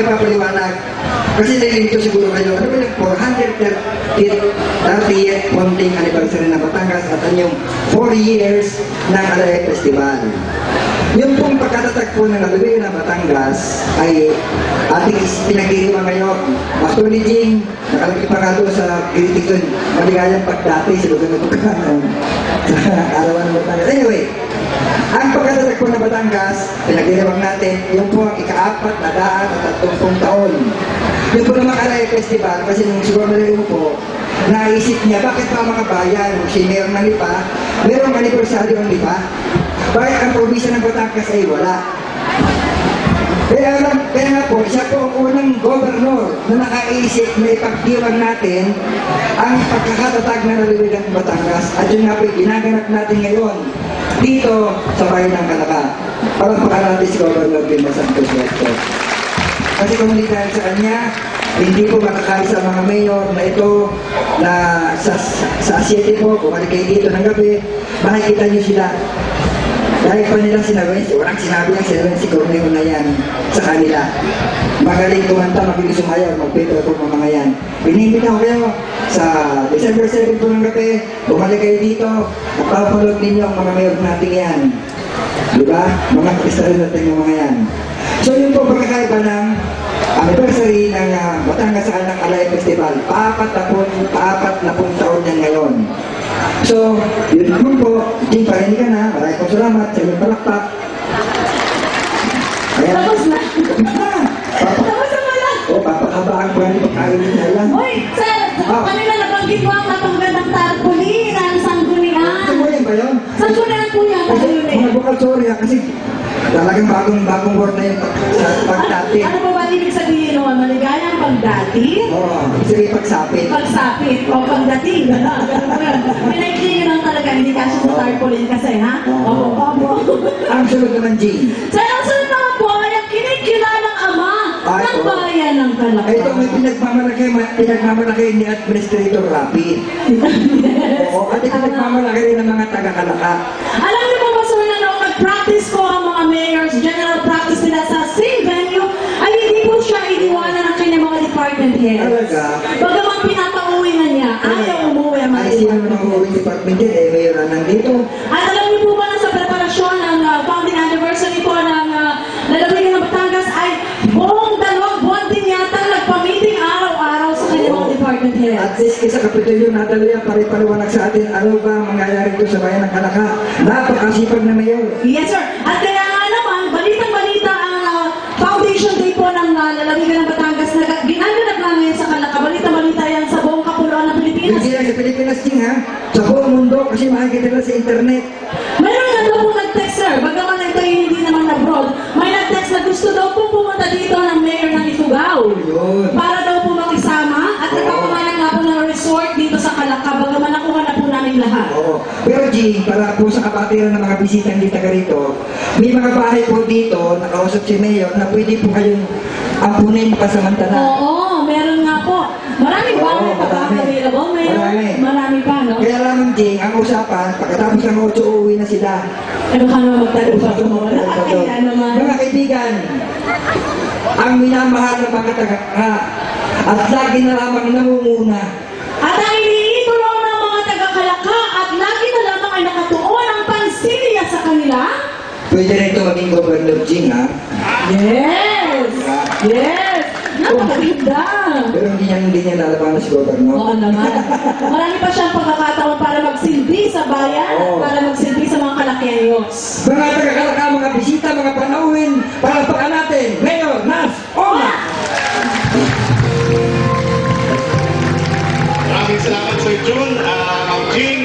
magpapaliwanag. Kasi nalilito siguro kayo, ano ba yung 430th founding anniversary ng Batangas at yung 4 years ng Alay Festival. Yung pong pagkatatagpo ng lalawigan ng Batangas ay ating pinag-iiwan ngayon. Actually, Jing, nakalagay pa nga doon sa kritikon, maligayang pagdati sa lugar ng Batangas. Sa arawan ng Batangas. Anyway, ang pagkatatagpo ng Batangas, pinag-iiwan natin, yung po ang ika-4 na daan at 30 taon. Yung po naman Alay Festival, kasi nung siguro nalilimo po, naisip niya, bakit pa mga bayan, si Mayor ng Lipa, merong anibersaryo ang Lipa? Bakit ang probinsya ng Batangas ay wala? Kaya nga po, siya po ang unang gobernador na nakaisip na ipagdiwang natin ang pagkakatatag na lalawigan ng Batangas at yun nga po ginaganap natin ngayon dito sa bayan ng Calaca. Palakpakan natin si Governor Vilma Santos Recto. Kasi kung hindi dahil sa kanya, hindi po makakali sa mga mayor na ito na sa Asiete po, kung kayo dito ng gabi, makikita nyo sila. Dahil pa nilang sinabi, walang sinabi lang sinabi si Corneo na yan sa kanila. Magaling kumanta, mabilis sumayaw, magpipira po mga yan. Pinimita ko kayo sa December 7 po ng gabi, bumalik kayo dito, napapanood ninyo ang mga mayor natin yan. Diba? Mga kristalin natin yung mga yan. So yun po pagkakaiba ng anniversary ng Batangas sa kanyang Alay Festival. Paapat na pong taon yan ngayon. So, yun naman po, Jing, parinig ka na. Maraming po salamat sa inyong palakpak. Tapos na. Tapos na pala. O, papakabaan po yung pagkain nila lang. Uy, sir, kanila nabanggit mo ang napagandang tarpaulin, ang sanggunian. Sanggunian ba yun? Sanggunian po yan. Kasi, mga bukal, sorry ha, kasi talagang bagong word na yun sa pagdati. Ano ba ibig sabihin naman? Maligayang pagdati? Oo, sige pagsapit. Pagsapit o pagdating. Pinaikli nyo lang talaga, hindi kasi sa tarpaulin kasi, ha? Opo. Ang sunod naman, Jing. Sir, ang sunod naman po ay ang kinikilalang ama ng bayan ng Calaca. Ito may pinagmamalaki ni Administrator Rapi. Oo, at pinagmamalaki rin ng mga taga-Calaca. Alam niyo po ba, sir, na noong nag-practice ko ang mga mayors, general practice nila sa same venue, ay hindi po siya iniwanan ng kanyang mga department heads. Talaga? Bagaman pinapauwi na niya, ayaw umuwi ang mga ay sino naman ang umuwi department yan, eh, mayor na nandito. At alam niyo po ba na sa preparasyon ng founding anniversary po ng lalawigan ng Batangas ay buong 2 buwan din yata nagpa-meeting araw-araw sa kanyang mga department heads. At least sa Kapitolyo, Natalia, pare-paliwanag sa atin, ano ba mangyayari dito sa bayan ng Calaca? Napakasipag na mayor. Yes, sir. At kaya nga naman, balitang-balita ang foundation day po ng lalawigan ng Batangas na ginaganak namin sa Calaca. Balitang-balita yan sa buong kapuluan ng Pilipinas. Hindi lang sa Pilipinas, Jing, ha? Sa buong mundo, kasi makikita nila sa internet. Mayroon nga daw po nag-text, sir. Bagaman ito hindi naman abroad. May nag-text na gusto daw po pumunta dito ng mayor ng Ifugao. Yun. Para daw po makisama at nagpapangalan nga po ng resort dito sa Calaca. Bagaman nakuha na po namin lahat. Oo. Pero Jing, para po sa kapatiran ng mga bisita hindi taga rito, may mga bahay po dito, nakausap si Mayor, na pwede po kayong ampunin pasamantala. Oo, meron nga po. Maraming bahay pa ba available, Mayor? Marami pa, no? Kaya lang, Jing, ang usapan, pagkatapos ng 8, uuwi na sila. Eh, baka naman magtagupa ko mo. Kaya naman. Mga kaibigan, ang minamahal na mga taga at lagi na lamang namumuna. At ang iniitulong ng mga taga-Calaca at lagi na lamang ay nakatuon ang pansiniya sa kanila. Pwede na ito maging Governor Jing, ha? Yes! Yes! Napakaganda! Pero hindi niya lalabanan si Governor. Oo naman. Marami pa siyang pagkakataon para magsilbi sa bayan at para magsilbi sa mga Calaqueños. Mga taga-Calaca, mga bisita, mga panauhin, palakpakan natin, Mayor Nas Oma! Maraming salamat Sir Jun, Ma'am Jing.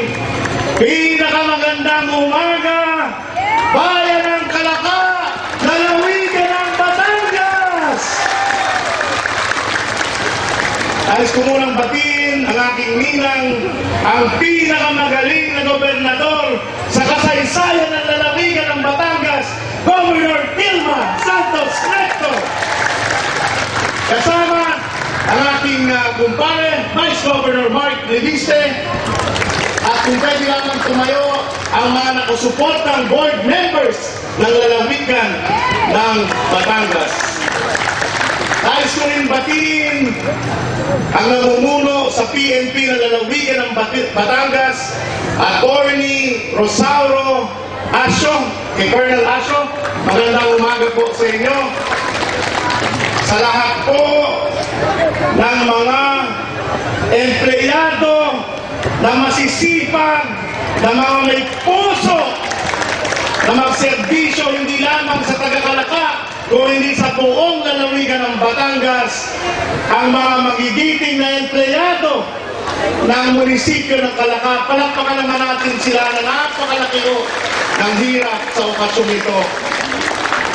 Pinakamagandang umaga, bayan ng Calaca, lalawigan ng Batangas! Nais ko munang batiin ang aking ninang, ang pinakamagaling na gobernador sa kasaysayan ng lalawigan ng Batangas, Governor Vilma Santos Recto. Kasama ang aking kumpare, Vice Governor Mark Reviste, at kung pwede lamang tumayo ang mga nakasuportang board members ng lalawigan ng Batangas. Dahil rin batiin ang namumuno sa PNP na lalawigan ng Batangas, Attorney Rosauro Asio, kay Colonel Asio. Magandang umaga po sa inyo. Sa lahat po ng mga empleyado na masisipag, na mga may puso, na magserbisyo hindi lamang sa taga-Kalaka, kung hindi sa buong lalawigan ng Batangas, ang mga magigiting na empleyado ng munisipyo ng Kalaka. Palakpakan naman natin sila na napakalaki ng hirap sa okasyong ito.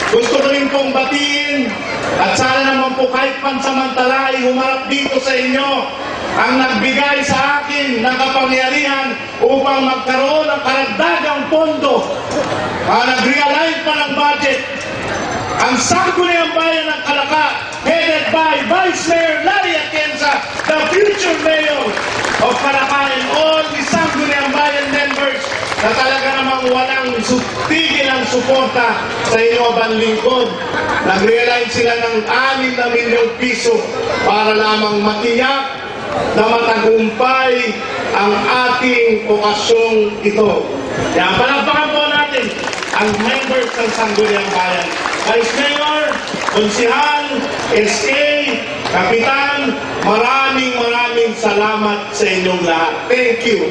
Gusto ko rin pong batiin at sana naman po kahit pansamantala ay humarap dito sa inyo ang nagbigay sa akin ng kapangyarihan upang magkaroon ng karagdagang pondo. Nag-realign pa ng budget ang Sangguniang Bayan ng Kalaka, headed by Vice Mayor Larry Atienza, the future mayor of Kalaka, and all the Sangguniang Bayan members na talaga namang walang tigil ang suporta sa inyong banlingkod. Nag-realize sila ng 6 na milyong piso para lamang matiyak na matagumpay ang ating okasyong ito. Yan, palakpakan po natin ang members ng Sangguniang Bayan. Vice Mayor, Konsihal, SK, Kapitan, maraming salamat sa inyong lahat. Thank you.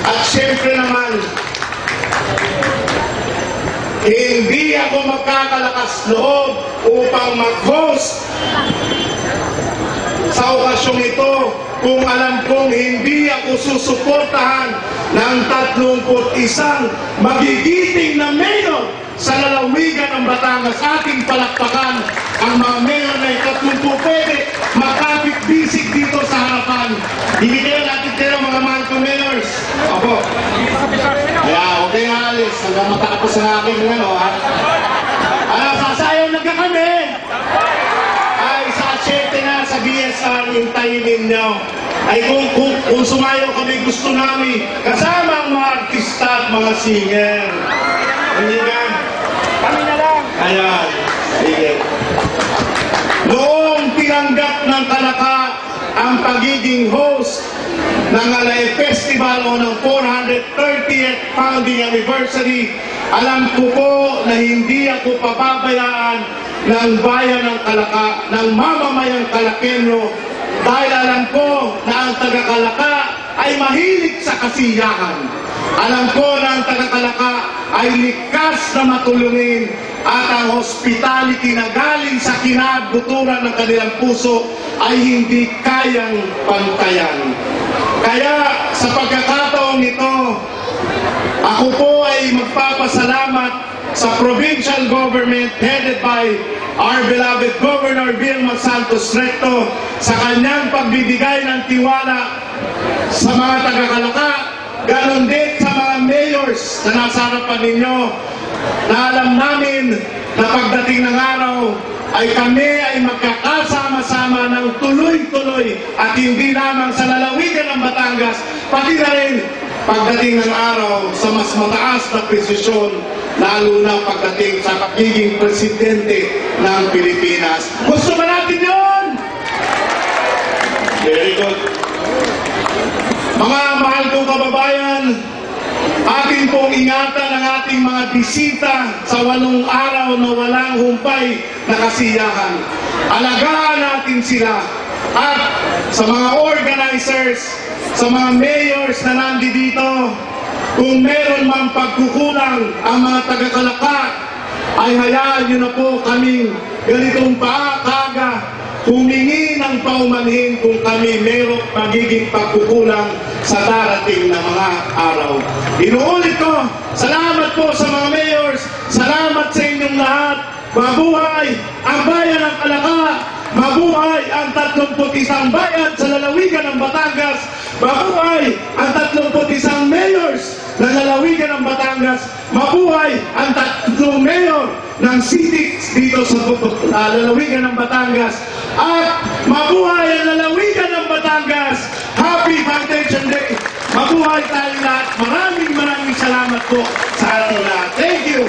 At syempre naman, hindi ako magkakalakas loob upang mag-host sa okasyong ito kung alam kong hindi ako susuportahan ng 31 magigiting na mayor sa lalawigan ng Batangas. Ating palakpakan ang mga mayor na ikatlumpu pwede makapit-bisig dito sa harapan. Hindi kayo natin kayo mga manto mayors. Opo. Kaya huwag kayo alis hanggang matapos ang aking ha. Sasayaw na ka kami. Ay, sa 7 na sa BSR, hintayin ninyo. Ay kung sumayaw kami, gusto namin kasama ang mga artista at mga singer. Hindi ka? Kami na lang. Ayan. Sige. Noong tinanggap ng Kalaka ang pagiging host ng Alay Festival o ng 430th founding anniversary, alam ko po na hindi ako pababayaan ng bayan ng Kalaka, ng mamamayang Kalakenyo, dahil alam ko na ang taga-Kalaka ay mahilig sa kasiyahan. Alam ko na ang taga-Kalaka ay likas na matulungin at ang hospitality na galing sa kinabuturan ng kanilang puso ay hindi kayang pantayan. Kaya sa pagkakataon nito, ako po ay magpapasalamat sa provincial government headed by our beloved Governor Vilma Santos Recto sa kanyang pagbibigay ng tiwala sa mga taga-Kalaka, ganon din sa mga mayors na nasa harapan ninyo, na alam namin na pagdating ng araw ay kami ay magkakasama-sama ng tuloy-tuloy at hindi lamang sa lalawigan ng Batangas, pati na rin pagdating ng araw sa mas mataas na posisyon, lalo na pagdating sa pagiging presidente ng Pilipinas. Gusto ba natin yun? Very good. Mga mahal kong kababayan, atin pong ingatan ang ating mga bisita sa 8 araw na walang humpay na kasiyahan. Alagaan natin sila. At sa mga organizers, sa mga mayors na nandito, kung meron mang pagkukulang ang mga taga-Kalaka, ay hayaan nyo na po kaming ganitong paakaga humingi ng paumanhin kung kami meron magiging pagkukulang sa darating na mga araw. Inuulit ko, salamat po sa mga mayors, salamat sa inyong lahat. Mabuhay ang bayan ng Kalaka, mabuhay ang 31 bayan sa lalawigan ng Batangas, mabuhay ang 31 mayors ng lalawigan ng Batangas, mabuhay ang 3 mayor ng cities dito sa lalawigan ng Batangas, at mabuhay ang lalawigan ng Batangas. Happy Foundation Day! Mabuhay tayong lahat. Maraming salamat po sa ating lahat. Thank you!